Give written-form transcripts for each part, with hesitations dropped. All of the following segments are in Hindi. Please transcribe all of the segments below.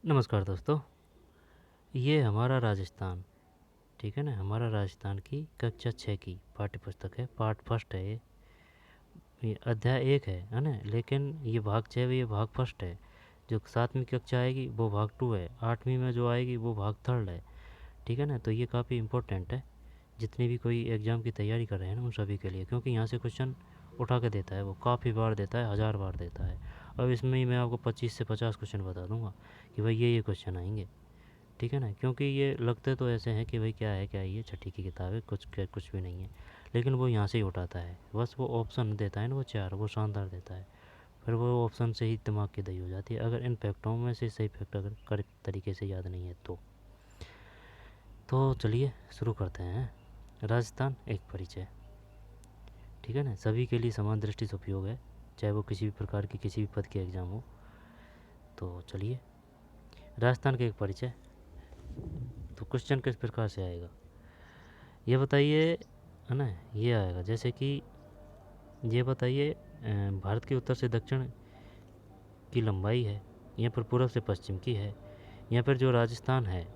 नमस्कार दोस्तों। ये हमारा राजस्थान, ठीक है ना, हमारा राजस्थान की कक्षा 6 की पाठ्य पुस्तक है। पार्ट फर्स्ट है ये अध्याय 1 है ना, लेकिन ये भाग 6 ये भाग फर्स्ट है। जो 7वीं कक्षा आएगी वो भाग 2 है, 8वीं में जो आएगी वो भाग थर्ड है, ठीक है ना। तो ये काफ़ी इम्पोर्टेंट है जितने भी कोई एग्ज़ाम की तैयारी कर रहे हैं ना उन सभी के लिए, क्योंकि यहाँ से क्वेश्चन उठा के देता है, वो काफ़ी बार देता है, 1000 बार देता है। अब इसमें ही मैं आपको 25 से 50 क्वेश्चन बता दूंगा कि भाई ये क्वेश्चन आएंगे, ठीक है ना। क्योंकि ये लगते तो ऐसे हैं कि भाई क्या है ये छठी की किताब है, कुछ भी नहीं है, लेकिन वो यहाँ से ही उठाता है। बस वो ऑप्शन देता है ना, वो चार, वो शानदार देता है। फिर वो ऑप्शन से ही दिमाग की दही हो जाती है, अगर इन फैक्टों में से सही फैक्ट अगर करेक्ट तरीके से याद नहीं है तो चलिए शुरू करते हैं। राजस्थान एक परिचय, ठीक है ना, सभी के लिए समान दृष्टि से उपयोग है, चाहे वो किसी भी प्रकार की किसी भी पद के एग्ज़ाम हो। तो चलिए, राजस्थान का एक परिचय। तो क्वेश्चन किस प्रकार से आएगा ये बताइए, है ना। ये आएगा जैसे कि ये बताइए, भारत के उत्तर से दक्षिण की लंबाई है, यहाँ पर पूर्व से पश्चिम की है, यहाँ पर जो राजस्थान है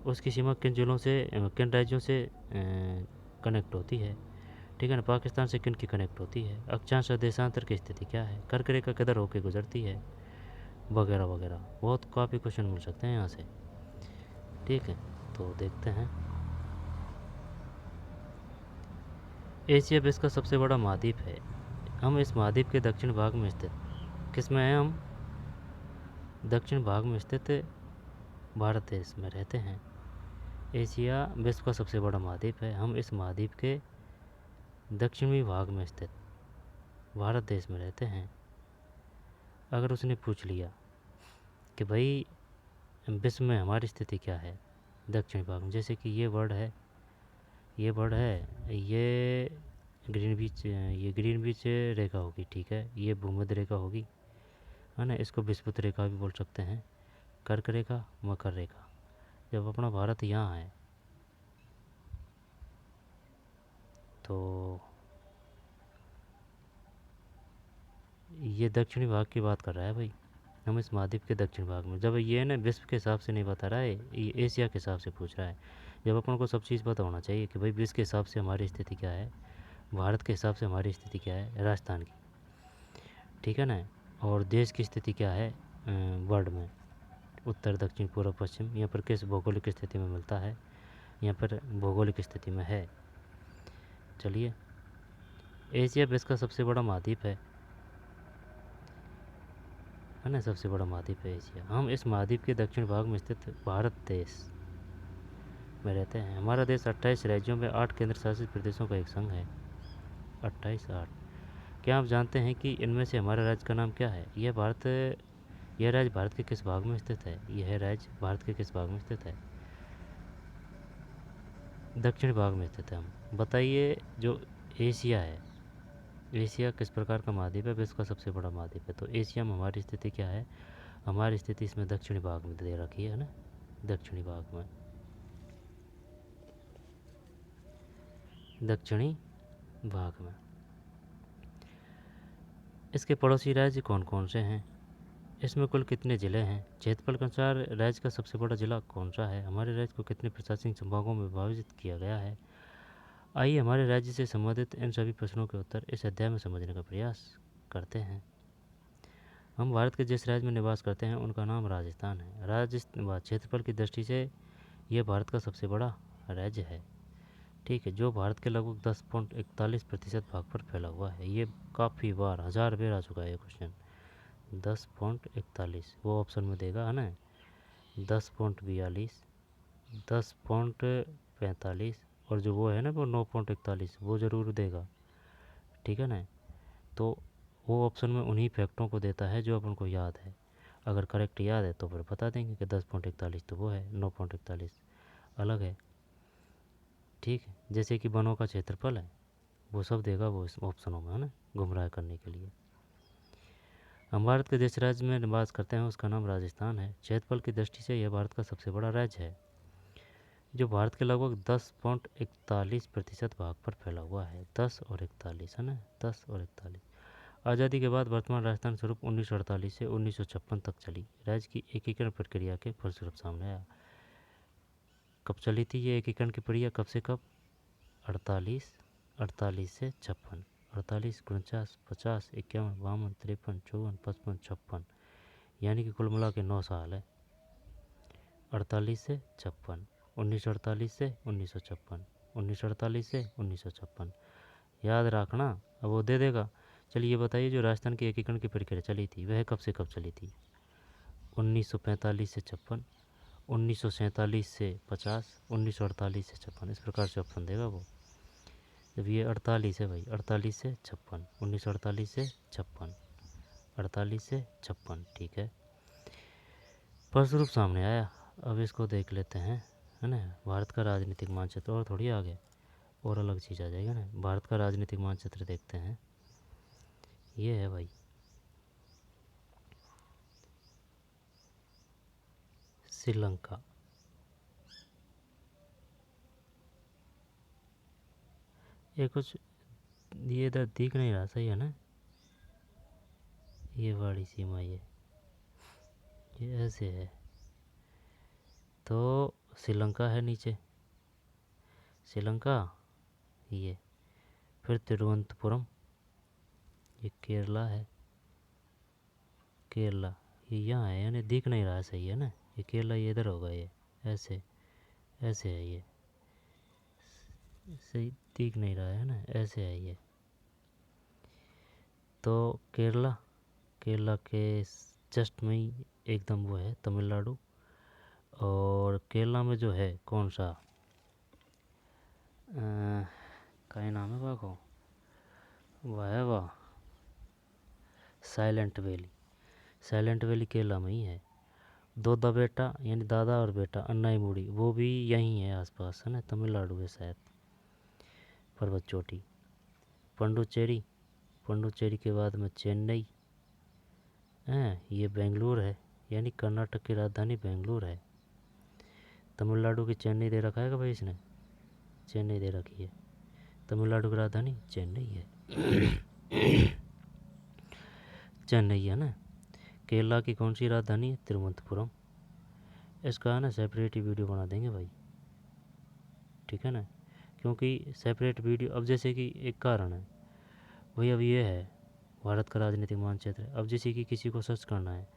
उसकी सीमा किन जिलों से किन राज्यों से कनेक्ट होती है, ठीक है ना। पाकिस्तान से किन की कनेक्ट होती है, अक्षांश और देशांतर की स्थिति क्या है, कर्क रेखा किधर होकर गुजरती है, वगैरह वगैरह। बहुत काफ़ी क्वेश्चन मिल सकते हैं यहाँ से, ठीक है। तो देखते हैं। एशिया विश्व का सबसे बड़ा महाद्वीप है, हम इस महाद्वीप के दक्षिण भाग में स्थित, किस में है हम, दक्षिण भाग में स्थित भारत देश में रहते हैं। एशिया विश्व का सबसे बड़ा महाद्वीप है, हम इस महाद्वीप के दक्षिणी भाग में स्थित भारत देश में रहते हैं। अगर उसने पूछ लिया कि भाई विश्व में हमारी स्थिति क्या है दक्षिणी भाग में, जैसे कि ये ग्रीन बीच रेखा होगी, ठीक है, ये भूमध्य रेखा होगी, है ना। इसको विषुवत रेखा भी बोल सकते हैं, कर्क रेखा, मकर रेखा। जब अपना भारत यहाँ है तो ये दक्षिणी भाग की बात कर रहा है भाई, हम इस महाद्वीप के दक्षिण भाग में। जब ये ना विश्व के हिसाब से नहीं बता रहा है, ये एशिया के हिसाब से पूछ रहा है। जब अपन को सब चीज़ पता होना चाहिए कि भाई विश्व के हिसाब से हमारी स्थिति क्या है, भारत के हिसाब से हमारी स्थिति क्या है राजस्थान की, ठीक है ना। और देश की स्थिति क्या है वर्ल्ड में, उत्तर दक्षिण पूर्व पश्चिम, यहाँ पर किस भौगोलिक स्थिति में मिलता है, यहाँ पर भौगोलिक स्थिति में है। चलिए, एशिया विश्व का सबसे बड़ा महाद्वीप है ना, सबसे बड़ा महाद्वीप है एशिया। हम इस महाद्वीप के दक्षिण भाग में स्थित भारत देश में रहते हैं। हमारा देश 28 राज्यों में 8 केंद्र शासित प्रदेशों का एक संघ है। 28 8। क्या आप जानते हैं कि इनमें से हमारा राज्य का नाम क्या है, यह राज्य भारत के किस भाग में स्थित है, यह राज्य भारत के किस भाग में स्थित है, दक्षिण भाग में स्थित है। हम बताइए, जो एशिया है, एशिया किस प्रकार का महाद्वीप है, विश्व का सबसे बड़ा महाद्वीप है। तो एशिया में हमारी स्थिति क्या है, हमारी स्थिति इसमें दक्षिणी भाग में दे रखी है ना, दक्षिणी भाग में, दक्षिणी भाग में। इसके पड़ोसी राज्य कौन कौन से हैं, इसमें कुल कितने ज़िले हैं, क्षेत्रफल के अनुसार राज्य का सबसे बड़ा ज़िला कौन सा है, हमारे राज्य को कितने प्रशासनिक संभागों में विभाजित किया गया है। आइए हमारे राज्य से संबंधित इन सभी प्रश्नों के उत्तर इस अध्याय में समझने का प्रयास करते हैं। हम भारत के जिस राज्य में निवास करते हैं उनका नाम राजस्थान है। राजस्थान क्षेत्रफल की दृष्टि से यह भारत का सबसे बड़ा राज्य है, ठीक है, जो भारत के लगभग 10.41% भाग पर फैला हुआ है। ये काफ़ी बार 1000 बार आ चुका है ये क्वेश्चन। 10.41 वो ऑप्शन में देगा, है ना, 10.42, 10.45, और जो वो है ना वो 9.41 वो ज़रूर देगा, ठीक है ना। तो वो ऑप्शन में उन्हीं फैक्टों को देता है जो अपन को याद है। अगर करेक्ट याद है तो फिर बता देंगे कि 10.41 तो वो है, 9.41 अलग है, ठीक है। जैसे कि वनों का क्षेत्रफल है, वो सब देगा वो इस ऑप्शनों में, है ना, गुमराह करने के लिए। हम भारत के जिस राज्य में निवास करते हैं उसका नाम राजस्थान है। क्षेत्रफल की दृष्टि से यह भारत का सबसे बड़ा राज्य है, जो भारत के लगभग 10.41% भाग पर फैला हुआ है। 10 और 41, है ना, 10 और 41। आज़ादी के बाद वर्तमान राजस्थान स्वरूप 1948 से 1956 तक चली। राज्य की एकीकरण प्रक्रिया के फलस्वरूप सामने आया। कब चली थी ये एकीकरण की प्रक्रिया, कब से कब? 48 से 56, 48, 49, 50, 51, 52, 53, 54, 55, 56, यानी कि कुल मिला के 9 साल है। 48 से 56, 1948 से 1956, 1948 से 1956, याद रखना। अब वो दे देगा। चलिए बताइए, जो राजस्थान के एकीकरण की प्रक्रिया चली थी वह कब से कब चली थी? 1945 से 56, 1947 से 50, 1948 से 56, इस प्रकार से ऑप्शन देगा वो। जब ये 48 है भाई, 48 से 56, 1948 से 56, 48 से 56, ठीक है, फलस्वरूप सामने आया। अब इसको देख लेते हैं, है ना। भारत का राजनीतिक मानचित्र, और थोड़ी आगे और अलग चीज़ आ जाएगा ना। भारत का राजनीतिक मानचित्र देखते हैं, ये है भाई श्रीलंका। ये कुछ ये इधर दिख नहीं रहा, सही है ना। ये वाली सीमा ये ऐसे है, तो श्रीलंका है नीचे, श्रीलंका ये, फिर तिरुवनंतपुरम, ये केरला है, केरला ये यहाँ है, यानी दिख नहीं रहा, सही है ना। ये केरला ये इधर होगा, ये ऐसे ऐसे है, ये सही दिख नहीं रहा है ना, ऐसे है ये। तो केरला, केरला के जस्ट में ही एकदम वो है तमिलनाडु। और केरला में जो है कौन सा का ही नाम है वाह को, वाह है वाह, silent valley. Silent valley Kerala में ही है। दोदा बेटा यानी दादा और बेटा अन्नाईमुड़ी, वो भी यहीं है आसपास, है ना, तमिलनाडु है शायद। पर्वत चोटी पंडुचेरी, पंडुचेरी के बाद में चेन्नई है, ये बेंगलुरु है, यानी कर्नाटक की राजधानी बेंगलुरु है। तमिलनाडु की चेन्नई दे रखा है भाई इसने, चेन्नई दे रखी है, तमिलनाडु की राजधानी चेन्नई है। चेन्नई है ना। केरला की कौन सी राजधानी है? तिरुवनंतपुरम। इसका है ना सेपरेट ही वीडियो बना देंगे भाई, ठीक है ना, क्योंकि सेपरेट वीडियो, अब जैसे कि एक कारण है भाई, अब ये है भारत का राजनीतिक मानचित्र। अब जैसे कि किसी को सर्च करना है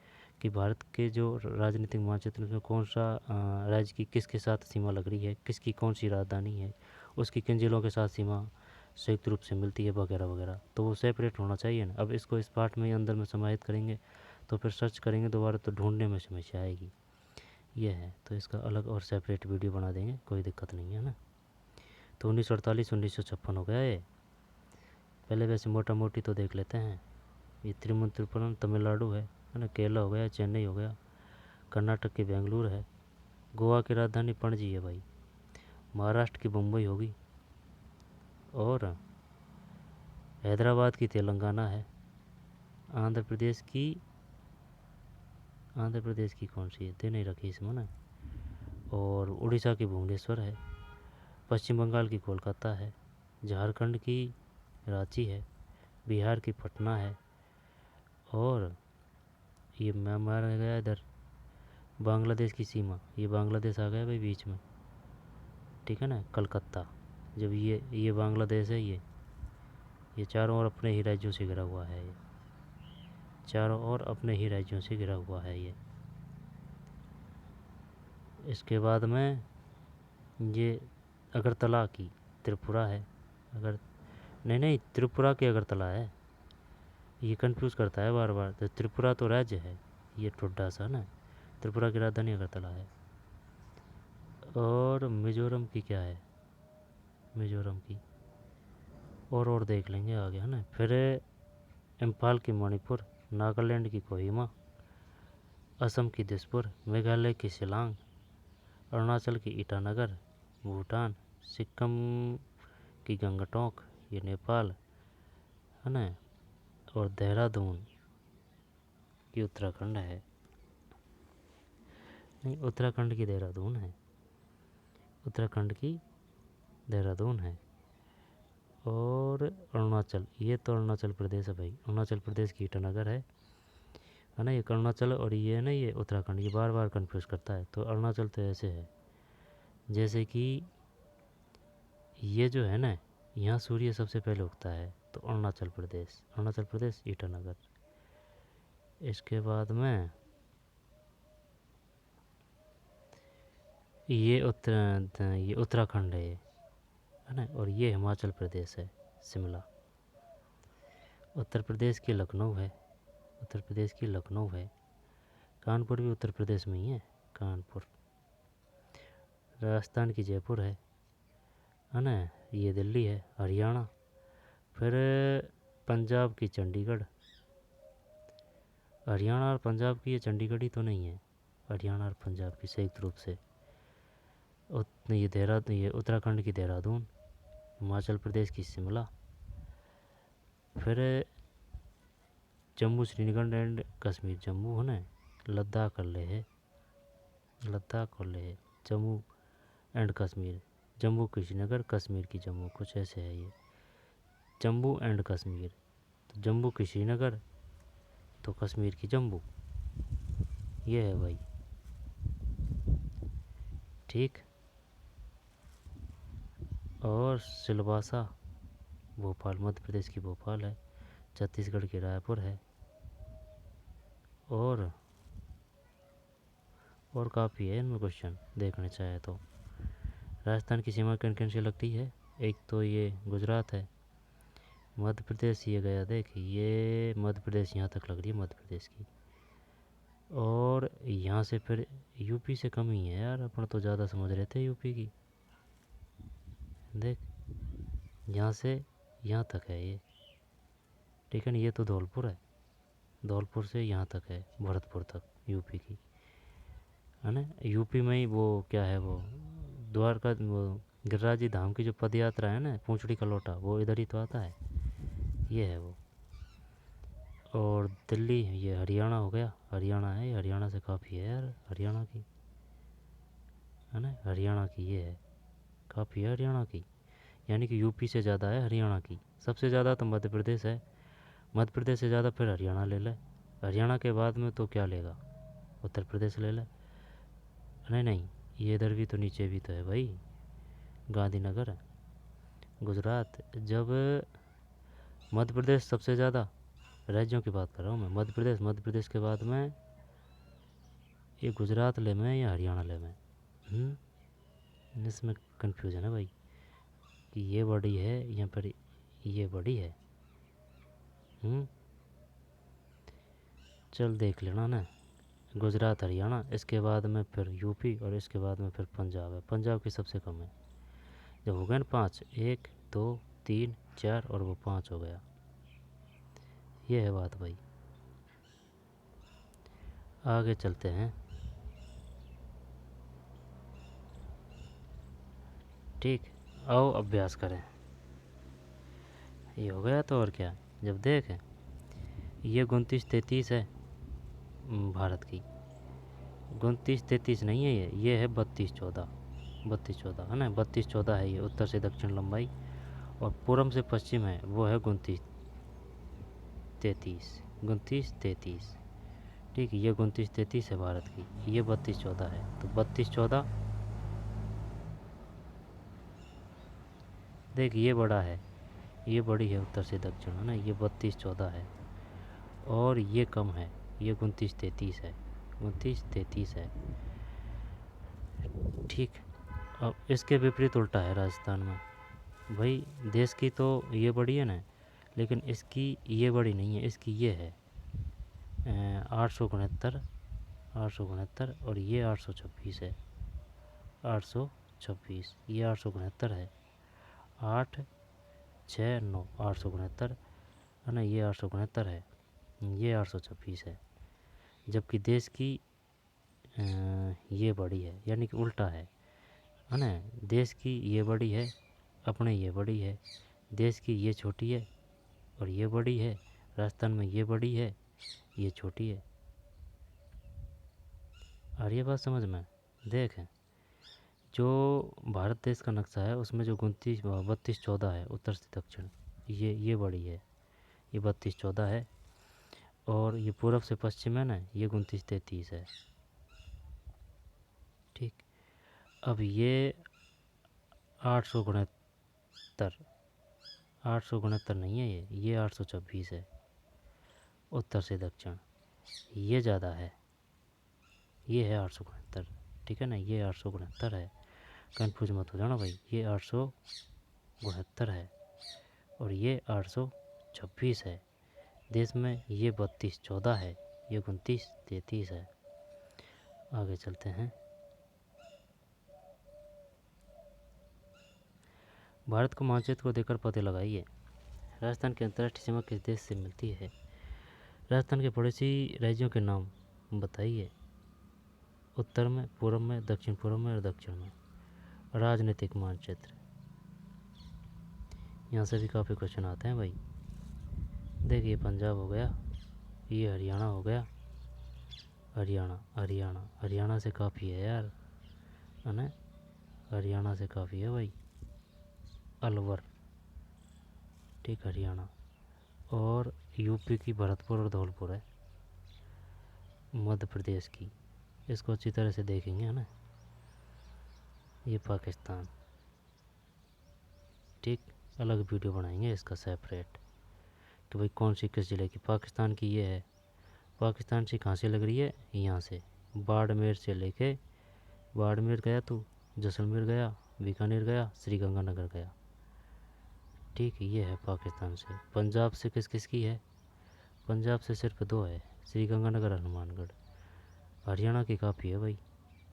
कि भारत के जो राजनीतिक मानचित्र में कौन सा राज्य की किसके साथ सीमा लग रही है, किसकी कौन सी राजधानी है, उसकी किन जिलों के साथ सीमा संयुक्त रूप से मिलती है, वगैरह वगैरह, तो वो सेपरेट होना चाहिए ना। अब इसको इस पार्ट में ही अंदर में समाहित करेंगे तो फिर सर्च करेंगे दोबारा तो ढूंढने में समस्या आएगी, ये है। तो इसका अलग और सेपरेट वीडियो बना देंगे, कोई दिक्कत नहीं है ना। तो 1948 1956 हो गया ये। पहले वैसे मोटा मोटी तो देख लेते हैं। ये तिरुवनंतपुरम तमिलनाडु है ना, केरला हो गया, चेन्नई हो गया, कर्नाटक की बेंगलुरु है, गोवा की राजधानी पणजी है भाई, महाराष्ट्र की मुंबई होगी, और हैदराबाद की तेलंगाना है, आंध्र प्रदेश की कौन सी है, दे नहीं रखी इसमें ना, और उड़ीसा की भुवनेश्वर है, पश्चिम बंगाल की कोलकाता है, झारखंड की रांची है, बिहार की पटना है, और ये म्यांमार आ गया इधर, बांग्लादेश की सीमा, ये बांग्लादेश आ गया भाई बीच में, ठीक है ना, कलकत्ता। जब ये बांग्लादेश है, ये चारों ओर अपने ही राज्यों से घिरा हुआ है, ये चारों ओर अपने ही राज्यों से घिरा हुआ है ये। इसके बाद में ये अगरतला की त्रिपुरा है, अगर नहीं त्रिपुरा की अगरतला है, ये कंफ्यूज करता है बार बार। तो त्रिपुरा तो राज्य है, ये टुड्डा सा ना, त्रिपुरा की राजधानी अगरतला है। और मिजोरम की क्या है, मिजोरम की और देख लेंगे आगे, है ना। फिर इम्फाल की मणिपुर, नागालैंड की कोहिमा, असम की दिसपुर, मेघालय की शिलांग, अरुणाचल की ईटानगर, भूटान, सिक्किम की गंगटोक, ये नेपाल है ना, और देहरादून ये उत्तराखंड है, नहीं उत्तराखंड की देहरादून है, उत्तराखंड की देहरादून है। और अरुणाचल, ये तो अरुणाचल प्रदेश है भाई, अरुणाचल प्रदेश की ईटानगर है ना। ये अरुणाचल और ये ना ये उत्तराखंड, ये बार बार कंफ्यूज करता है। तो अरुणाचल तो ऐसे है जैसे कि ये जो है ना, यहाँ सूर्य सबसे पहले उगता है, तो अरुणाचल प्रदेश, अरुणाचल प्रदेश ईटानगर। इसके बाद में ये उत्तराखंड है ना। और ये हिमाचल प्रदेश है, शिमला। उत्तर प्रदेश की लखनऊ है, उत्तर प्रदेश की लखनऊ है। कानपुर भी उत्तर प्रदेश में ही है, कानपुर। राजस्थान की जयपुर है ना। ये दिल्ली है, हरियाणा। फिर पंजाब की चंडीगढ़। हरियाणा और पंजाब की ये चंडीगढ़ ही तो नहीं है, हरियाणा और पंजाब की संयुक्त रूप से। ये उत्तराखंड की देहरादून, हिमाचल प्रदेश की शिमला। फिर जम्मू श्रीनगर एंड कश्मीर, जम्मू है ना, लद्दाख कर ले है, लद्दाख कर ले है, जम्मू एंड कश्मीर। जम्मू की श्रीनगर, कश्मीर की जम्मू, कुछ ऐसे है ये, जम्मू एंड कश्मीर। तो जम्मू की श्रीनगर, तो कश्मीर की जम्मू, ये है भाई। ठीक। और सिलवासा भोपाल, मध्य प्रदेश की भोपाल है। छत्तीसगढ़ की रायपुर है। और काफ़ी है इनमें क्वेश्चन देखने चाहे तो। राजस्थान की सीमा किन से लगती है? एक तो ये गुजरात है, मध्य प्रदेश ये गया देख, ये मध्य प्रदेश यहाँ तक लग रही है मध्य प्रदेश की। और यहाँ से फिर यूपी से कम ही है यार, अपन तो ज़्यादा समझ रहे थे यूपी की। देख, यहाँ से यहाँ तक है ये, ठीक है ना। ये तो धौलपुर है, धौलपुर से यहाँ तक है, भरतपुर तक यूपी की, है ना। यूपी में ही वो क्या है, वो द्वारका, वो गिरिराज धाम की जो पद यात्रा है ना, पूंछड़ी का लोटा, वो इधर ही तो आता है, ये है वो। और दिल्ली, ये हरियाणा हो गया, हरियाणा है, हरियाणा से काफ़ी है यार, हरियाणा की, है ना। हरियाणा की ये है, काफ़ी है हरियाणा की, यानी कि यूपी से ज़्यादा है हरियाणा की। सबसे ज़्यादा तो मध्य प्रदेश है, मध्य प्रदेश से ज़्यादा फिर हरियाणा ले ले। हरियाणा के बाद में तो क्या लेगा, उत्तर प्रदेश ले ले। नहीं नहीं, ये इधर भी तो नीचे भी तो है भाई, गांधीनगर है, गुजरात। जब मध्य प्रदेश सबसे ज़्यादा, राज्यों की बात कर रहा हूँ मैं, मध्य प्रदेश के बाद में ये गुजरात ले में या हरियाणा ले में। इसमें कन्फ्यूजन है भाई कि ये बड़ी है या पर ये बड़ी है। चल देख लेना ना, गुजरात हरियाणा, इसके बाद में फिर यूपी, और इसके बाद में फिर पंजाब है। पंजाब की सबसे कम है। जब हो गए ना 5, 1 2 3 4 और वो 5 हो गया, ये है बात भाई। आगे चलते हैं। ठीक, आओ अभ्यास करें। ये हो गया तो और क्या। जब देख, ये 29-33 है भारत की, 29-33 नहीं है, ये है 32-14, 32-14 है ना, 32-14 है ये उत्तर से दक्षिण लंबाई। और पूर्व से पश्चिम है, वो है 29-33, 29-33। ठीक है, ये 29-33 है भारत की, ये 32-14 है। तो 32-14, देख ये बड़ा है, ये बड़ी है उत्तर से दक्षिण, है ना, ये 32-14 है। और ये कम है, ये 29-33 है, 29-33 है। ठीक। अब इसके विपरीत उल्टा है राजस्थान में भाई। देश की तो ये बड़ी है ना, लेकिन इसकी ये बड़ी नहीं है, इसकी ये है 869, 869, और ये 826 है, 826, ये 869 है, 869, 869 है ना, ये 869 है, ये 826 है। जबकि देश की ये बड़ी है, यानी कि उल्टा है ना। देश की ये बड़ी है, अपने ये बड़ी है, देश की ये छोटी है और ये बड़ी है। राजस्थान में ये बड़ी है, ये छोटी है। और ये बात समझ में, देख जो भारत देश का नक्शा है उसमें जो 32 14 है उत्तर से दक्षिण, ये बड़ी है, ये 32 14 है। और ये पूरब से पश्चिम है ना, ये 29 33 है। ठीक। अब ये 869, 869 नहीं है, ये 826 है उत्तर से दक्षिण, ये ज़्यादा है, ये है 869। ठीक है ना, ये 869 है, कन्फ्यूज मत हो जाना भाई, ये 869 है और ये 826 है। देश में ये 32 14 है, ये 29 33 है। आगे चलते हैं। भारत को मानचित्र को देखकर पता लगाइए, राजस्थान की अंतर्राष्ट्रीय सीमा किस देश से मिलती है? राजस्थान के पड़ोसी राज्यों के नाम बताइए, उत्तर में, पूर्व में, दक्षिण पूर्व में और दक्षिण में। राजनीतिक मानचित्र, यहाँ से भी काफ़ी क्वेश्चन आते हैं भाई। देखिए पंजाब हो गया, ये हरियाणा हो गया, हरियाणा से काफ़ी है यार, है ना, हरियाणा से काफ़ी है भाई, अलवर। ठीक, हरियाणा। और यूपी की भरतपुर और धौलपुर है, मध्य प्रदेश की, इसको अच्छी तरह से देखेंगे, है ना। ये पाकिस्तान। ठीक, अलग वीडियो बनाएंगे इसका सेपरेट कि भाई कौन सी किस ज़िले की। पाकिस्तान की ये है, पाकिस्तान से कहाँ से लग रही है, यहाँ से बाड़मेर से लेके, बाड़मेर गया तो जैसलमेर गया, बीकानेर गया, श्रीगंगानगर गया। ठीक, ये है पाकिस्तान से। पंजाब से किस किस की है? पंजाब से सिर्फ 2 है, श्रीगंगानगर, हनुमानगढ़। हरियाणा की काफ़ी है भाई,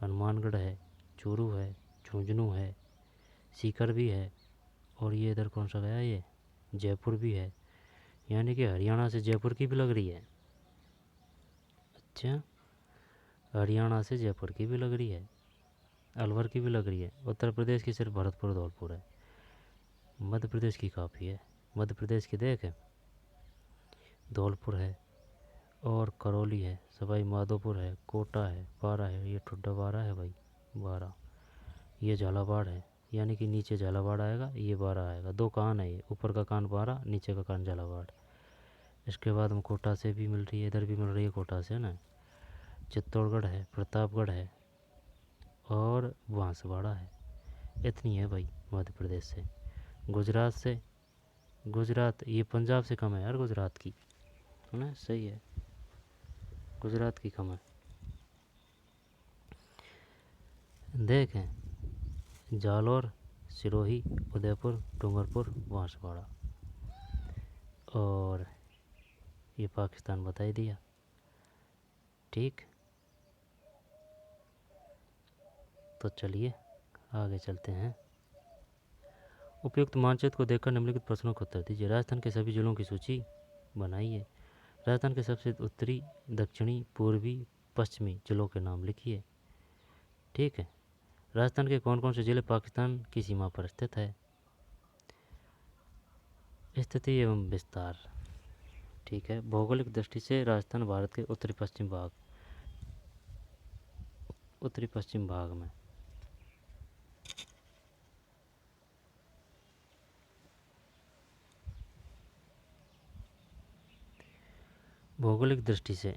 हनुमानगढ़ है, चूरू है, झुंझुनू है, सीकर भी है, और ये इधर कौन सा गया, ये जयपुर भी है। यानी कि हरियाणा से जयपुर की भी लग रही है। अच्छा, हरियाणा से जयपुर की भी लग रही है, अलवर की भी लग रही है। उत्तर प्रदेश की सिर्फ भरतपुर धौलपुर है। मध्य प्रदेश की काफ़ी है, मध्य प्रदेश की देख है, धौलपुर है और करौली है, सवाई माधोपुर है, कोटा है, बारा है, ये ठुड्डा बारा है भाई, बारा। ये झालावाड़ है, यानी कि नीचे झालावाड़ आएगा, ये बारा आएगा। 2 कान है, ये ऊपर का कान बारा, नीचे का कान झालावाड़। इसके बाद में कोटा से भी मिल रही है, इधर भी मिल रही है कोटा से ना। चित्तौड़गढ़ है, प्रतापगढ़ है और बांसवाड़ा है। इतनी है भाई मध्य प्रदेश से। गुजरात से, गुजरात ये पंजाब से कम है यार, गुजरात की, है ना, सही है, गुजरात की कम है। देखें, जालौर, सिरोही, उदयपुर, डूंगरपुर, बांसवाड़ा। और ये पाकिस्तान बता ही दिया। ठीक, तो चलिए आगे चलते हैं। उपयुक्त मानचित्र को देखकर निम्नलिखित प्रश्नों का उत्तर दीजिए। राजस्थान के सभी जिलों की सूची बनाइए। राजस्थान के सबसे उत्तरी, दक्षिणी, पूर्वी, पश्चिमी जिलों के नाम लिखिए। ठीक है। राजस्थान के कौन कौन से जिले पाकिस्तान की सीमा पर स्थित है? स्थिति एवं विस्तार। ठीक है। भौगोलिक दृष्टि से राजस्थान भारत के उत्तरी पश्चिम भाग में। भौगोलिक दृष्टि से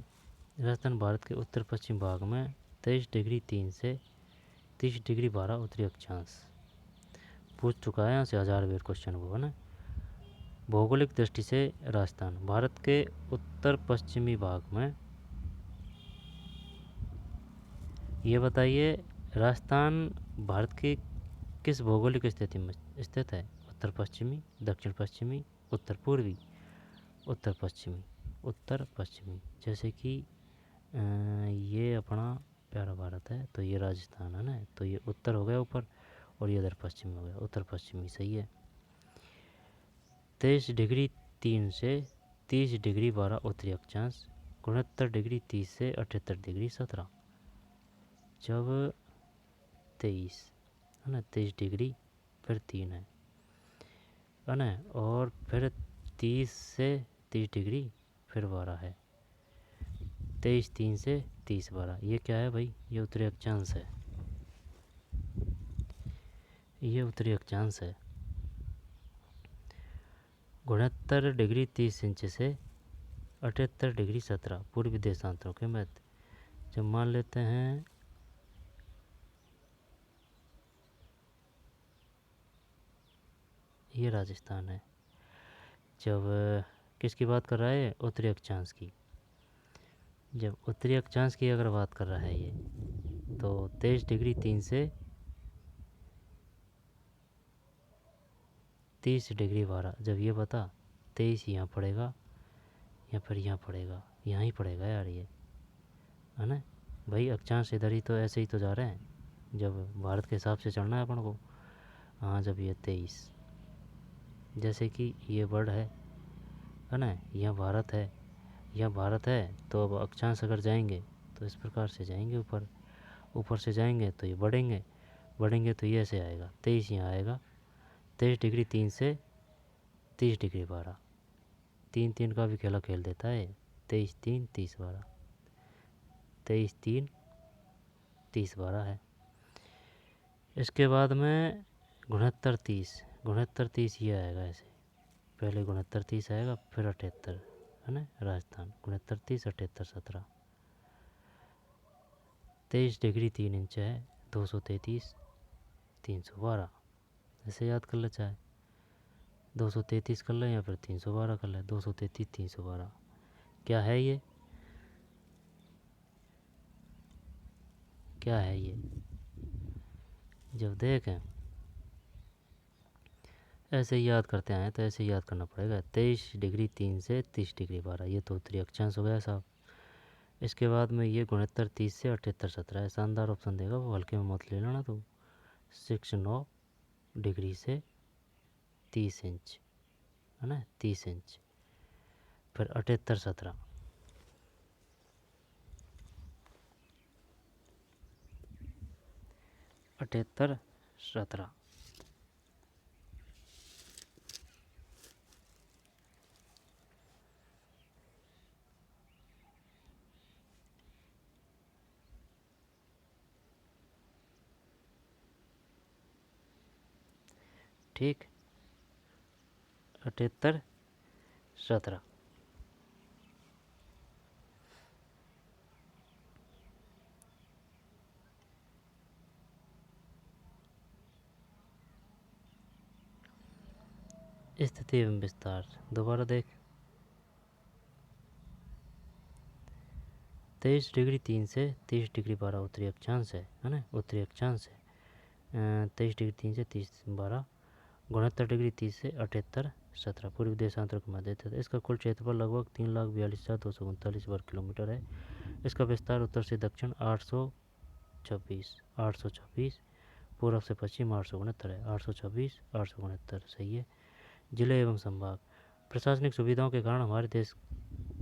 राजस्थान भारत के उत्तर पश्चिम भाग में 23 डिग्री 3 से 30 डिग्री 12 उत्तरी अक्षांश। पूछ चुका है यहाँ से 1000 बार क्वेश्चन वो, है ना। भौगोलिक दृष्टि से राजस्थान भारत के उत्तर पश्चिमी भाग में। ये बताइए, राजस्थान भारत की किस भौगोलिक स्थिति में स्थित है? उत्तर पश्चिमी, दक्षिण पश्चिमी, उत्तर पूर्वी, उत्तर पश्चिमी। उत्तर पश्चिमी, जैसे कि ये अपना प्यारा भारत है तो ये राजस्थान है ना, तो ये उत्तर हो गया ऊपर और ये इधर पश्चिम हो गया, उत्तर पश्चिमी, सही है। 23 डिग्री 3 से 30 डिग्री 12 उत्तरी अक्षांश, 69 डिग्री 30 से 78 डिग्री 17। जब 23 है ना, 23 डिग्री फिर 3 है ना, और फिर 30 से 30 डिग्री फिर 12 है, 23 3 से 30 12। ये क्या है भाई? ये उत्तरी अक्षांश है। ये उत्तरी अक्षांश है। 69 डिग्री 30 इंच से 78 डिग्री 17 पूर्वी देशांतरों के मध्य। जब मान लेते हैं ये राजस्थान है, जब किसकी बात कर रहा है, उत्तरी अक्षांश की। जब उत्तरी अक्षांश की अगर बात कर रहा है ये, तो 23 डिग्री 3 से 30 डिग्री 12, जब ये बता 23 यहाँ पड़ेगा या फिर यहाँ पड़ेगा, यहाँ ही पड़ेगा यार ये, है ना भाई। अक्षांश इधर ही तो ऐसे ही तो जा रहे हैं, जब भारत के हिसाब से चलना है अपन को। हाँ, जब ये 23, जैसे कि ये वर्ड है ना, यहाँ भारत है, यहाँ भारत है, तो अब अक्षांश अगर जाएंगे तो इस प्रकार से जाएंगे ऊपर, ऊपर से जाएंगे तो ये बढ़ेंगे, बढ़ेंगे तो ये ऐसे आएगा, 23 यहाँ आएगा, 23 डिग्री 3 से 30 डिग्री 12, 3 3 का भी खेला खेल देता है, 23 3 30 12, 23 3 30 12 है। इसके बाद में 69 30, 69 30 ये आएगा ऐसे, पहले 69 30 आएगा फिर 78, है ना राजस्थान, 69 30 78 17, 23 डिग्री 3 इंच है, 233 312, ऐसे याद कर ले, चाहे 233 कर ले या फिर 312 कर ले, 233 312 क्या है ये, क्या है ये। जब देखें ऐसे ही याद करते आए तो ऐसे ही याद करना पड़ेगा, 23 डिग्री 3 से 30 डिग्री 12, ये तो उत्तरी अक्षांश हो गया साहब। इसके बाद में ये 69 30 से 78 17 है, शानदार ऑप्शन देगा, वो हल्के में मत ले लेना तो। 69 डिग्री से 30 इंच, है ना 30 इंच, फिर 78 17, अठहत्तर 17, ठीक, 78 17। स्थिति एवं विस्तार दोबारा देख, 23 डिग्री 3 से 30 डिग्री 12 उत्तरी अक्षांश है ना, उत्तरी अक्षांश है। 23 डिग्री 3 से 30 12, 69 डिग्री 30 से 78 17 पूर्वी देशांतर के मध्य स्थित है। इसका कुल क्षेत्रफल लगभग 3,42,239 वर्ग किलोमीटर है। इसका विस्तार उत्तर से दक्षिण 826, पूर्व से पश्चिम 869 है, 826 869 सही है। जिले एवं संभाग, प्रशासनिक सुविधाओं के कारण हमारे देश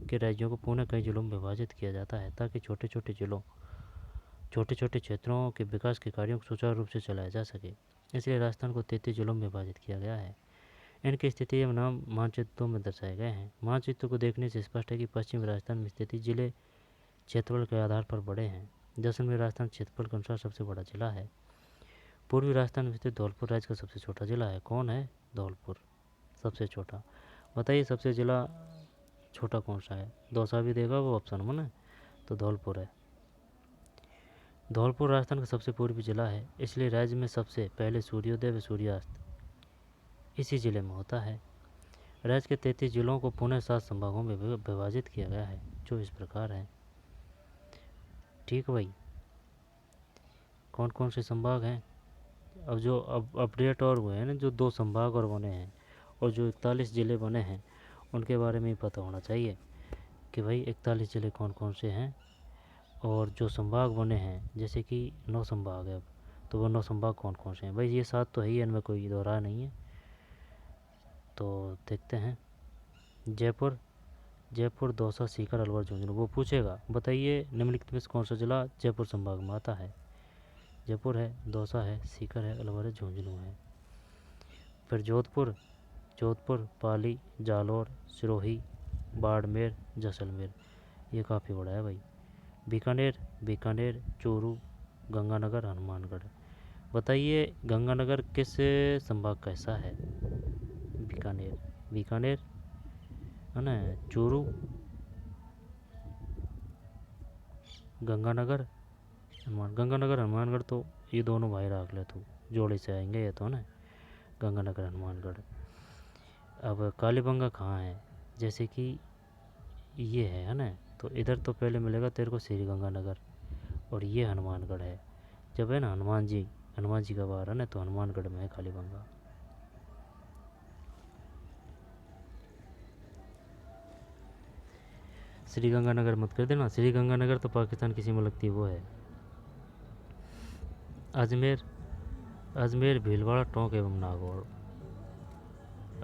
के राज्यों को पुनः कई जिलों में विभाजित किया जाता है, ताकि छोटे छोटे क्षेत्रों के विकास के कार्यों को सुचारू रूप से चलाया जा सके। इसलिए राजस्थान को 33 जिलों में विभाजित किया गया है। इनकी स्थिति एवं नाम मानचित्रों में दर्शाए गए हैं। मानचित्र को देखने से स्पष्ट है कि पश्चिमी राजस्थान में स्थित जिले क्षेत्रफल के आधार पर बड़े हैं। जैसलमेर राजस्थान क्षेत्रफल के अनुसार सबसे बड़ा जिला है। पूर्वी राजस्थान में स्थित धौलपुर राज्य का सबसे छोटा जिला है। कौन है? धौलपुर सबसे छोटा। बताइए सबसे जिला छोटा कौन सा है? दौसा भी देगा वो ऑप्शन में ना, तो धौलपुर है। धौलपुर राजस्थान का सबसे पूर्वी जिला है, इसलिए राज्य में सबसे पहले सूर्योदय व सूर्यास्त इसी जिले में होता है। राज्य के 33 जिलों को पुनः 7 संभागों में विभाजित किया गया है, जो इस प्रकार है। ठीक भाई, कौन कौन से संभाग हैं? अब जो अपडेट और हुए हैं ना, जो 2 संभाग और बने हैं और जो 41 ज़िले बने हैं, उनके बारे में ही पता होना चाहिए कि भाई 41 ज़िले कौन कौन से हैं, और जो संभाग बने हैं जैसे कि 9 संभाग है, अब तो वो 9 संभाग कौन कौन से हैं। भाई ये 7 तो है ही, इनमें कोई दोहरा नहीं है। तो देखते हैं, जयपुर दौसा सीकर अलवर झुंझुनू। वो पूछेगा बताइए निम्नलिखित में कौन सा जिला जयपुर संभाग में आता है। जयपुर है, दौसा है, सीकर है, अलवर है, झुंझुनू है। फिर जोधपुर, पाली, जालौर, सिरोही, बाड़मेर, जैसलमेर, ये काफ़ी बड़ा है भाई। बीकानेर, चूरू, गंगानगर, हनुमानगढ़। बताइए गंगानगर किस संभाग का हिस्सा है? बीकानेर, बीकानेर है ना, चूरू, गंगानगर, गंगानगर हनुमानगढ़। तो ये दोनों भाई रख ले तू, जोड़े से आएंगे ये तो ना, गंगानगर हनुमानगढ़। अब कालीबंगा कहाँ है? जैसे कि ये है ना, तो इधर तो पहले मिलेगा तेरे को श्री गंगानगर, और ये हनुमानगढ़ है। जब है ना हनुमान जी का वार है ना, तो हनुमानगढ़ में है कालीबंगा। श्री गंगानगर मत कर देना, श्री गंगानगर तो पाकिस्तान की सीमा लगती है, वो है। अजमेर, अजमेर भीलवाड़ा टोंक एवं नागौर,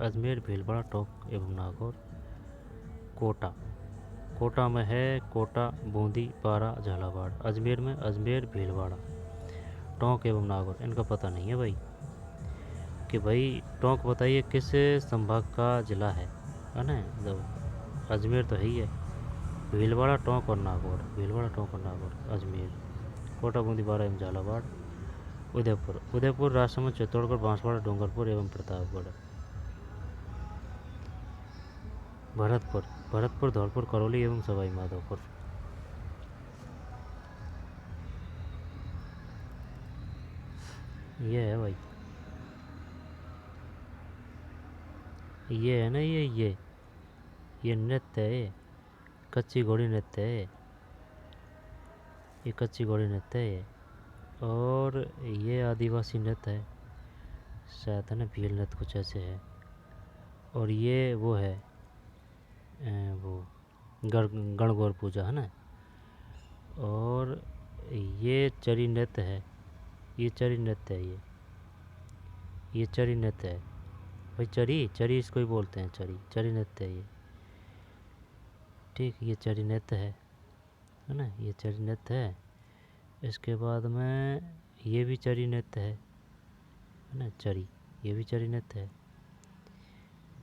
अजमेर भीलवाड़ा टोंक एवं नागौर। कोटा, कोटा में है कोटा, बूंदी, पारा, झालावाड़। अजमेर में अजमेर, भीलवाड़ा, टोंक एवं नागौर। इनका पता नहीं है भाई कि भाई टोंक बताइए किस संभाग का जिला है ना। तो अजमेर तो है ही है। भीलवाड़ा, टोंक और नागौर, भीलवाड़ा, टोंक और नागौर, अजमेर। कोटा, बूंदी, पारा एवं झालावाड़। उदयपुर, उदयपुर राजसमंद, चित्तौड़गढ़, बांसवाड़ा, डूंगरपुर एवं प्रतापगढ़। भरतपुर, भरतपुर, धौलपुर, करौली एवं सवाई माधोपुर। ये है भाई, ये है ना, ये नृत्य है, कच्ची घोड़ी नृत्य है, ये कच्ची घोड़ी नृत्य है। और ये आदिवासी नृत्य है शायद, है ना, भील नृत्य कुछ ऐसे है। और ये वो है वो गणगौर पूजा है ना। और ये चरी नृत्य है, ये चरी नृत्य है, ये चरी नृत्य है भाई। चरी, चरी इसको ही बोलते हैं, चरी, चरी नृत्य है ये। ठीक, ये चरी नृत्य है ना, ये चरी नृत्य है। इसके बाद में ये भी चरी नृत्य है ना, चरी, ये भी चरी नृत्य है।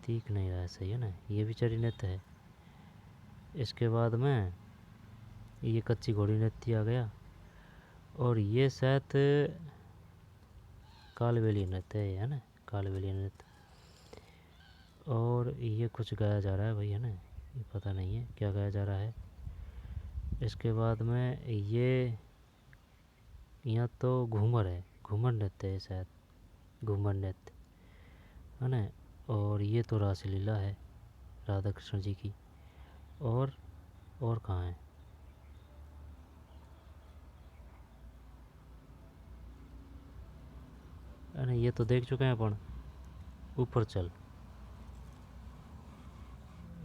दिख नहीं रहा है सही है ना, ये भी चरी नृत्य है। इसके बाद में ये कच्ची घोड़ी नृत्य आ गया। और ये शायद कालबेलिया नृत्य है ना, कालबेलिया नृत्य। और ये कुछ गाया जा रहा है भाई है ना, ये पता नहीं है क्या गाया जा रहा है। इसके बाद में ये यहाँ तो घूमर है, घूमर नृत्य है शायद, घूमर नृत्य है ना। और ये तो रासलीला है राधा कृष्ण जी की। और कहाँ है ना, ये तो देख चुके हैं अपन। ऊपर चल,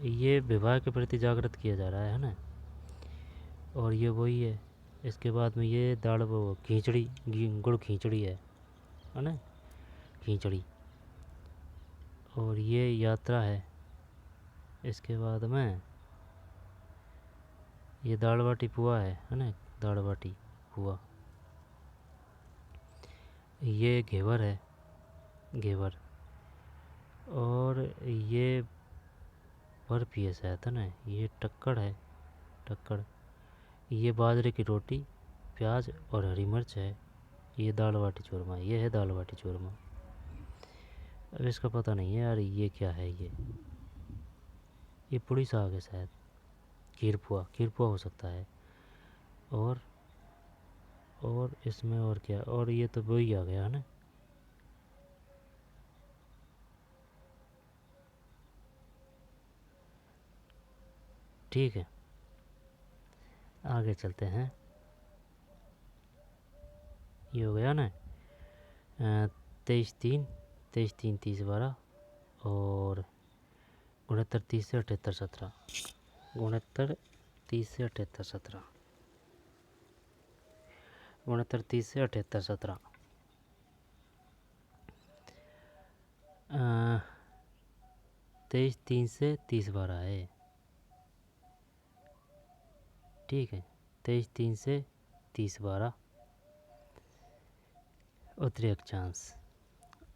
ये विवाह के प्रति जागृत किया जा रहा है ना। और ये वही है। इसके बाद में ये दाल वो खींचड़ी, गुड़ खींचड़ी है ना, खींचड़ी। और ये यात्रा है। इसके बाद में ये दाल बाटी पुआ है ना, दाल बाटी पुआ। ये घेवर है, घेवर। और ये बर्फी है शायद है ना, ये टक्कड़ है, टक्कड़। ये बाजरे की रोटी, प्याज और हरी मिर्च है। ये दाल बाटी चूरमा, ये है दाल बाटी चूरमा। अब इसका पता नहीं है यार, ये क्या है ये पुड़ी साग है शायद, खीर पुआ, खीर पुआ हो सकता है। और इसमें और क्या, और ये तो वही आ गया है ना। ठीक है, आगे चलते हैं। ये हो गया ना 23/3, 23/3, 30/12। और 69/30 से 78/17, 69/30 से 78/17, 69/30 से 78/17। 23/3 से 30/12 है। ठीक है, 23/3 से 30/12 उत्तरी अक्षांश।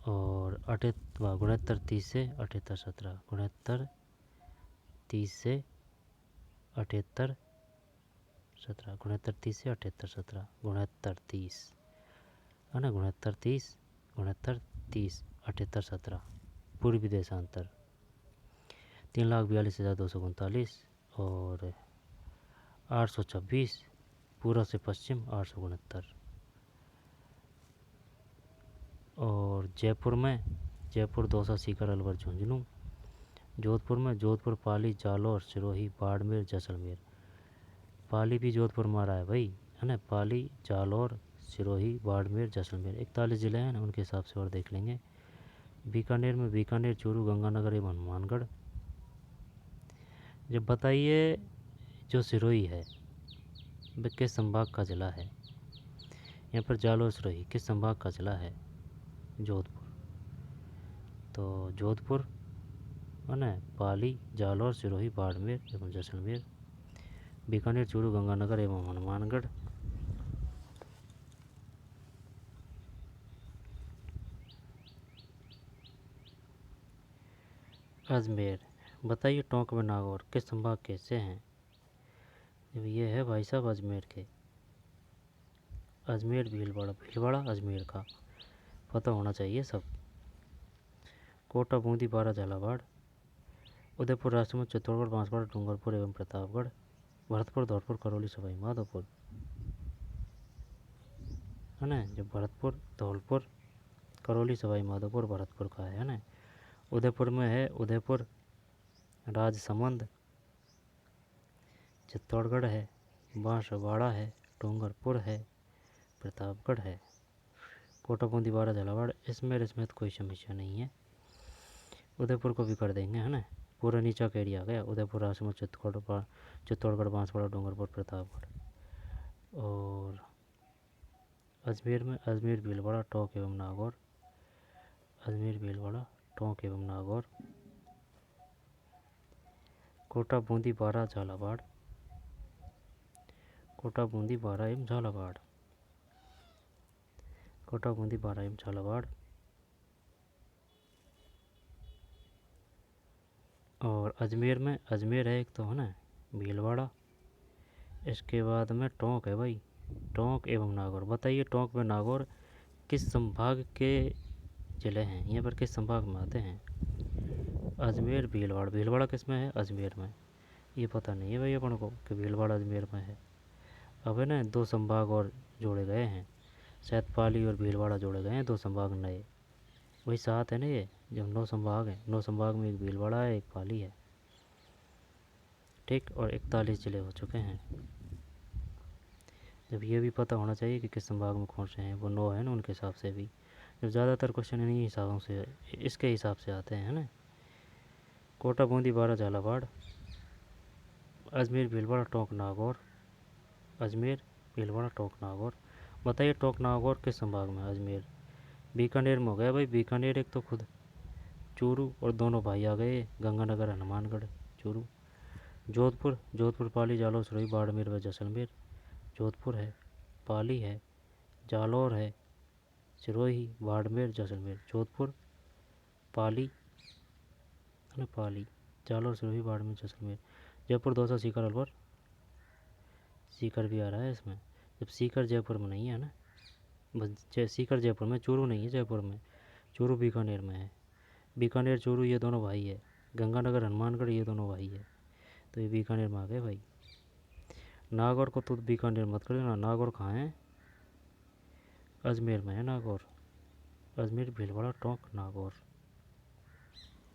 और 69/30 से 78/17, 69/30 से 78/17, 69/30 से 78/17, 69/30। है ना, 69 30, 69 30, 78 17 पूर्वी देशांतर 3,42,239 और 826 पूर्व से पश्चिम 869। और जयपुर में जयपुर, दौसा, सीकर, अलवर, झुंझुनू। जोधपुर में जोधपुर, पाली, जालौर, सिरोही, बाड़मेर, जैसलमेर। पाली भी जोधपुर में आ रहा है भाई, है ना, पाली, जालौर, सिरोही, बाड़मेर, जैसलमेर 41 ज़िले हैं ना, उनके हिसाब से और देख लेंगे। बीकानेर में बीकानेर, चूरू, गंगानगर एवं हनुमानगढ़। जब बताइए जो सिरोही है वह किस संभाग का जिला है। यहाँ पर जालौर, सिरोही किस संभाग का जिला है, जोधपुर। तो जोधपुर, है ना, पाली, जालौर, सिरोही, बाड़मेर एवं जैसलमेर। बीकानेर, चूरू, गंगानगर एवं हनुमानगढ़। अजमेर, बताइए टोंक व नागौर किस संभाग के हिस्से हैं। ये है भाई साहब अजमेर के। अजमेर, भीलवाड़ा, भीलवाड़ा अजमेर का पता होना चाहिए सब। कोटा, बूंदी, बारा, झालावाड़। उदयपुर, राजसमंद, चित्तौड़गढ़, बांसवाड़ा, डूंगरपुर एवं प्रतापगढ़। भरतपुर, धौलपुर, करौली, सवाई माधोपुर, है ना। जो भरतपुर, धौलपुर, करौली, सवाई माधोपुर भरतपुर का है ना। उदयपुर में है उदयपुर, राजसमंद, चित्तौड़गढ़ है, बांसवाड़ा है, डूंगरपुर है, प्रतापगढ़ है। कोटा, बूंदी, बारा, झालावाड़ इसमें तो कोई समस्या नहीं है। उदयपुर को भी कर देंगे, है ना। पूरा नीचा का एरिया आ गया। उदयपुर, राजसमंद, चित्तौड़गढ़, बांसवाड़ा, डूंगरपुर, प्रतापगढ़। और अजमेर में अजमेर, भीलवाड़ा, टोंक एवं नागौर। अजमेर, भीलवाड़ा, टोंक एवं नागौर। कोटा, बूंदी, बारा, झालावाड़। कोटा, बूंदी, बारा एवं झालावाड़। कोटा, बूंदी, बारा एवं झालावाड़। और अजमेर में अजमेर है एक तो, है ना, भीलवाड़ा। इसके बाद में टोंक है भाई, टोंक एवं नागौर। बताइए टोंक में नागौर किस संभाग के ज़िले हैं, यहाँ पर किस संभाग में आते हैं। अजमेर, भीलवाड़ा। भीलवाड़ा किस में है, अजमेर में। ये पता नहीं है भाई अपन को कि भीलवाड़ा अजमेर में है। अब है ना 2 संभाग और जोड़े गए हैं, शायद पाली और भीलवाड़ा जोड़े गए हैं 2 संभाग नए। वही 7 है ना ये, जब 9 संभाग हैं, 9 संभाग में एक भीलवाड़ा है, एक पाली है, ठीक। और 41 ज़िले हो चुके हैं। जब ये भी पता होना चाहिए कि किस संभाग में कौन से हैं, वो 9 है ना, उनके हिसाब से भी। जब ज़्यादातर क्वेश्चन इन्हीं हिसाबों से, इसके हिसाब से आते हैं ना। कोटा, बूंदी, बारा, झालावाड़। अजमेर, भीलवाड़ा, टोंक, नागौर। अजमेर, भीलवाड़ा, टोंक, नागौर। बताइए टोंक नागौर किस संभाग में। अजमेर, बीकानेर में हो गया भाई। बीकानेर एक तो खुद चूरू और दोनों भाई आ गए, गंगानगर, हनुमानगढ़, चूरू। जोधपुर, जोधपुर, पाली, जालौर, सिरोही, बाड़मेर व जैसलमेर। जोधपुर है, पाली है, जालौर है, सिरोही, बाड़मेर, जैसलमेर। जोधपुर, पाली, है ना, पाली, जालौर, सिरोही, बाड़मेर, जैसलमेर। जयपुर, दौसा, सीकर, अलवर। सीकर भी आ रहा है इसमें। जब सीकर जयपुर में नहीं है ना, बस सीकर जयपुर में, चूरू नहीं है जयपुर में। चूरू बीकानेर में है। बीकानेर, चूरू ये दोनों भाई है। गंगानगर, हनुमानगढ़ ये दोनों भाई है। तो ये बीकानेर में आ गए भाई। नागौर को तो बीकानेर मत कर देना। नागौर कहाँ है, अजमेर में है नागौर। अजमेर, भीलवाड़ा, टोंक, नागौर।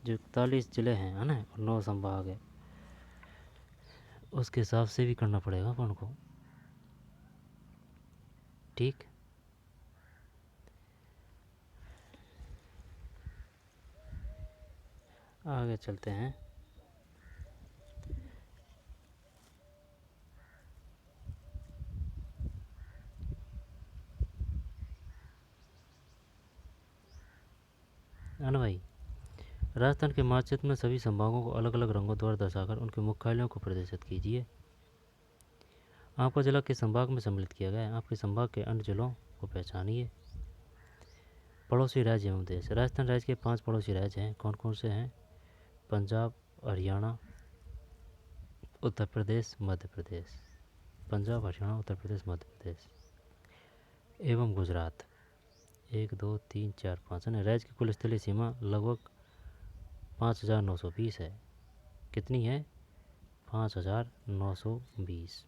जो 41 ज़िले हैं, है ना, और 9 संभाग है, उसके हिसाब से भी करना पड़ेगा अपन को, ठीक। आगे चलते हैं। है ना भाई। राजस्थान के मानचित्र में सभी संभागों को अलग अलग रंगों द्वारा दर्शाकर उनके मुख्यालयों को प्रदर्शित कीजिए। आपका जिला किस संभाग में सम्मिलित किया गया है, आपके संभाग के अन्य जिलों को पहचानिए। पड़ोसी राज्य एवं देश। राजस्थान राज्य के 5 पड़ोसी राज्य हैं, कौन कौन से हैं। पंजाब, हरियाणा, उत्तर प्रदेश, मध्य प्रदेश। पंजाब, हरियाणा, उत्तर प्रदेश, मध्य प्रदेश एवं गुजरात। 1 2 3 4 5 है ना। राज्य की कुल स्थलीय सीमा लगभग 5920 है। कितनी है? 5920।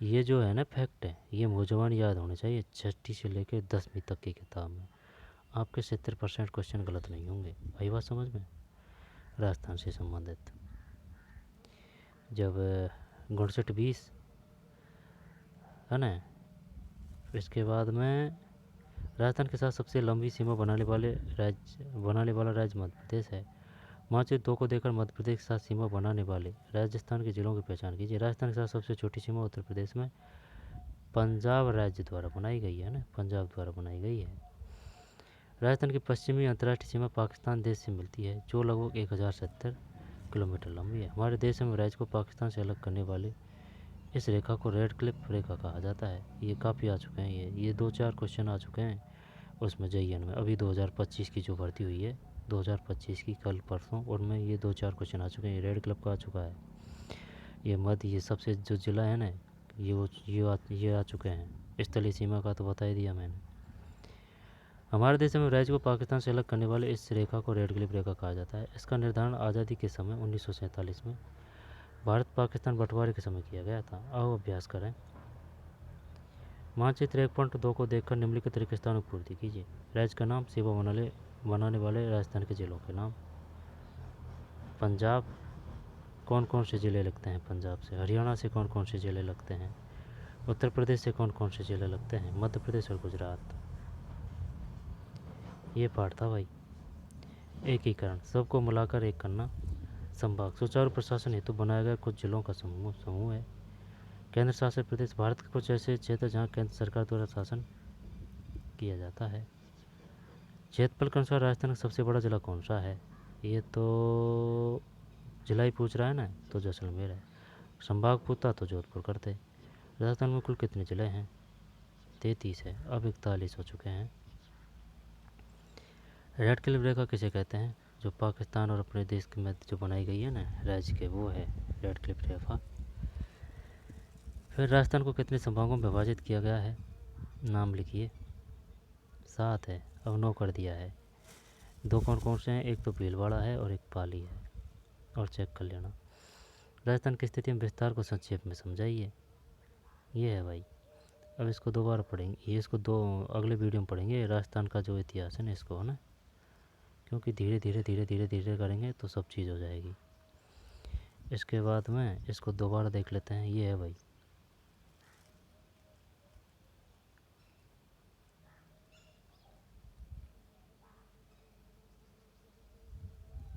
ये जो है ना फैक्ट है, ये मुझे याद होने चाहिए 6ठी से लेकर 10वीं तक की किताब में। आपके 70% क्वेश्चन गलत नहीं होंगे। आई बात समझ में? राजस्थान से संबंधित जब 59-20 है ना। इसके बाद में राजस्थान के साथ सबसे लंबी सीमा बनाने वाला राज्य मध्य प्रदेश है। मानचित्र 2 को देखकर मध्य प्रदेश के साथ सीमा बनाने वाले राजस्थान के जिलों की पहचान कीजिए। राजस्थान के साथ सबसे छोटी सीमा उत्तर प्रदेश में पंजाब राज्य द्वारा बनाई गई है ना, पंजाब द्वारा बनाई गई है। राजस्थान की पश्चिमी अंतर्राष्ट्रीय सीमा पाकिस्तान देश से मिलती है, जो लगभग 1070 किलोमीटर लंबी है। हमारे देश में राज्य को पाकिस्तान से अलग करने वाले इस रेखा को रेड क्लिफ रेखा कहा जाता है। ये काफ़ी आ चुके हैं, ये 2-4 क्वेश्चन आ चुके हैं उसमें JN में। अभी 2025 की जो भर्ती हुई है 2025 की, कल परसों, उनमें ये 2-4 क्वेश्चन आ चुके हैं। रेड क्लिफ का आ चुका है। ये मध्य, ये सबसे जो ज़िला है ना, ये आ चुके हैं। स्थलीय सीमा का तो बता ही दिया मैंने। हमारे देश में राज्य को पाकिस्तान से अलग करने वाले इस रेखा को रेड क्लिफ रेखा कहा जाता है। इसका निर्धारण आज़ादी के समय 1947 में भारत पाकिस्तान बंटवारे के समय किया गया था। आओ अभ्यास करें। मानचित्र 1.2 को देखकर निम्नलिखित रिक्त स्थानों की पूर्ति कीजिए। राज्य का नाम, सीमा बनाने वाले राजस्थान के जिलों के नाम। पंजाब, कौन कौन से ज़िले लगते हैं पंजाब से? हरियाणा से कौन कौन से ज़िले लगते हैं? उत्तर प्रदेश से कौन कौन से ज़िले लगते हैं? मध्य प्रदेश और गुजरात। ये पाठ था भाई। एकीकरण, सबको मिलाकर एक करना। संभाग, सुचारू प्रशासन हेतु बनाया गया कुछ जिलों का समूह है। केंद्र शासित प्रदेश, भारत के कुछ ऐसे क्षेत्र जहाँ केंद्र सरकार द्वारा शासन किया जाता है। क्षेत्रफल के अनुसार राजस्थान का सबसे बड़ा जिला कौन सा है? ये तो जिला ही पूछ रहा है ना, तो जैसलमेर है। संभाग पूछता तो जोधपुर करते। राजस्थान में कुल कितने जिले हैं? 33 है, अब 41 हो चुके हैं। रेड क्लिफ रेखा किसे कहते हैं? जो पाकिस्तान और अपने देश के मध्य जो बनाई गई है ना राज्य के, वो है रेड क्लिफ रेखा। फिर राजस्थान को कितने संभागों में विभाजित किया गया है? नाम लिखिए। 7 है, अब 9 कर दिया है। 2 कौन कौन से हैं? एक तो भीलवाड़ा है और एक पाली है, और चेक कर लेना। राजस्थान की स्थिति में विस्तार को संक्षेप में समझाइए। ये है भाई। अब इसको दोबारा पढ़ेंगे, ये इसको अगले वीडियो में पढ़ेंगे, राजस्थान का जो इतिहास है ना इसको, है ना, क्योंकि धीरे धीरे करेंगे तो सब चीज़ हो जाएगी। इसके बाद में इसको दोबारा देख लेते हैं। ये है भाई,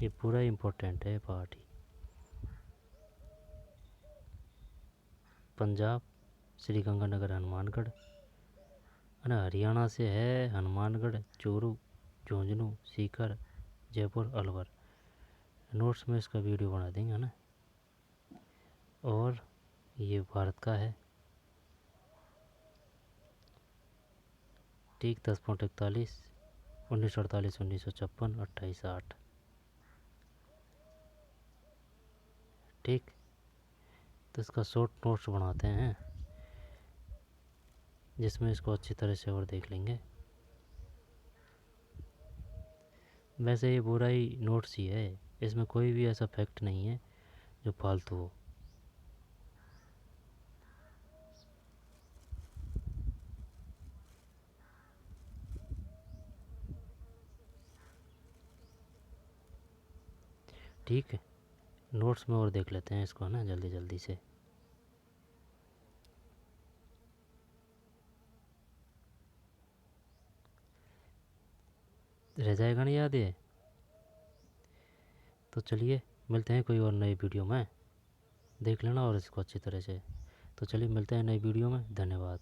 ये पूरा इम्पोर्टेंट है पार्ट ही। पंजाब श्री गंगानगर हनुमानगढ़, ना हरियाणा से है हनुमानगढ़, चूरू, झुंझुनू, सीकर, जयपुर, अलवर। नोट्स में इसका वीडियो बना देंगे, है ना। और ये भारत का है, ठीक 10.41, 1948, 1956, 28/8। ठीक, तो इसका शॉर्ट नोट्स बनाते हैं जिसमें इसको अच्छी तरह से और देख लेंगे। वैसे ये पूरा ही नोट्स ही है, इसमें कोई भी ऐसा फैक्ट नहीं है जो फालतू हो। ठीक है, नोट्स में और देख लेते हैं इसको, है ना, जल्दी जल्दी से। रह जाएगा नहीं याद ये? तो चलिए मिलते हैं कोई और नई वीडियो में, देख लेना और इसको अच्छी तरह से। तो चलिए मिलते हैं नई वीडियो में, धन्यवाद।